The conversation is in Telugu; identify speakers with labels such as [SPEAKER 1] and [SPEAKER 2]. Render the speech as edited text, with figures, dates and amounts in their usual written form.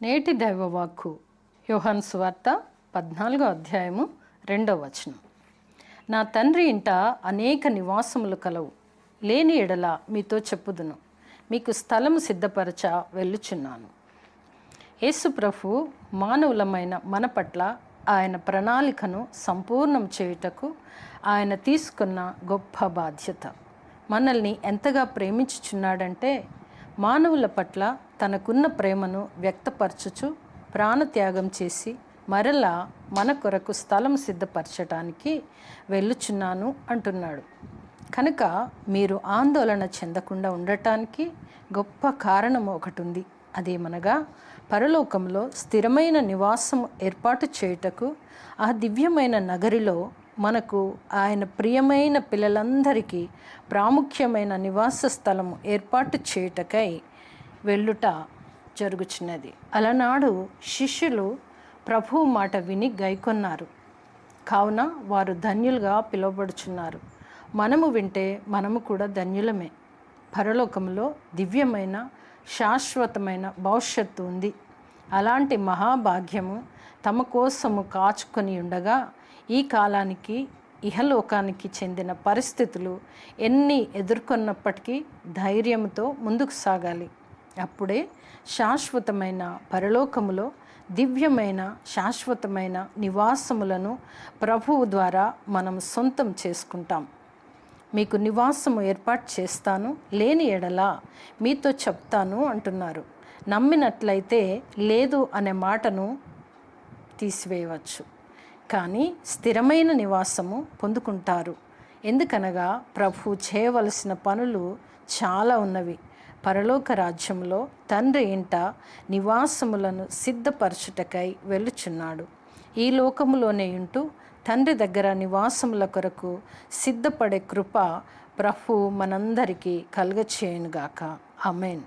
[SPEAKER 1] నేటి దైవవాక్కు యోహాను సువార్త 14వ అధ్యాయము 2వ వచనం. నా తండ్రి ఇంట అనేక నివాసములు కలవు, లేని ఎడల మీతో చెప్పుదును, మీకు స్థలము సిద్ధపరచ వెళ్ళుచున్నాను. యేసు ప్రభు మానవులమైన మన పట్ల ఆయన ప్రణాళికను సంపూర్ణం చేయుటకు ఆయన తీసుకున్న గొప్ప బాధ్యత. మనల్ని ఎంతగా ప్రేమించుచున్నాడంటే మానవుల పట్ల తనకున్న ప్రేమను వ్యక్తపరచుచు ప్రాణత్యాగం చేసి మరలా మన కొరకు స్థలం సిద్ధపరచడానికి వెళ్ళుచున్నాను అంటున్నాడు. కనుక మీరు ఆందోళన చెందకుండా ఉండటానికి గొప్ప కారణం ఒకటి ఉంది. అదేమనగా పరలోకంలో స్థిరమైన నివాసం ఏర్పాటు చేయుటకు ఆ దివ్యమైన నగరిలో మనకు ఆయన ప్రియమైన పిల్లలందరికీ ప్రాముఖ్యమైన నివాస స్థలము ఏర్పాటు చేయుటకై వెళ్ళుట జరుగుచున్నది. అలనాడు శిష్యులు ప్రభువు మాట విని గైకొన్నారు, కావున వారు ధన్యులుగా పిలువబడుచున్నారు. మనము వింటే మనము కూడా ధన్యులమే. పరలోకంలో దివ్యమైన శాశ్వతమైన భవిష్యత్తు ఉంది. అలాంటి మహాభాగ్యము తమ కోసము కాచుకొని ఉండగా ఈ కాలానికి ఇహలోకానికి చెందిన పరిస్థితులు ఎన్ని ఎదుర్కొన్నప్పటికీ ధైర్యంతో ముందుకు సాగాలి. అప్పుడే శాశ్వతమైన పరలోకములో దివ్యమైన శాశ్వతమైన నివాసములను ప్రభువు ద్వారా మనం సొంతం చేసుకుంటాం. మీకు నివాసము ఏర్పాటు చేస్తాను, లేని ఎడల మీతో చెప్తాను అంటున్నారు. నమ్మినట్లయితే లేదు అనే మాటను తీసివేయవచ్చు, కానీ స్థిరమైన నివాసము పొందుకుంటారు. ఎందుకనగా ప్రభు చేయవలసిన పనులు చాలా ఉన్నవి. పరలోక రాజ్యంలో తండ్రి ఇంట నివాసములను సిద్ధపరచుటకై వెళ్ళుచున్నాడు. ఈ లోకములోనే ఉంటూ తండ్రి దగ్గర నివాసముల కొరకు సిద్ధపడే కృప ప్రభు మనందరికీ కలుగచేయునుగాక. ఆమేన్.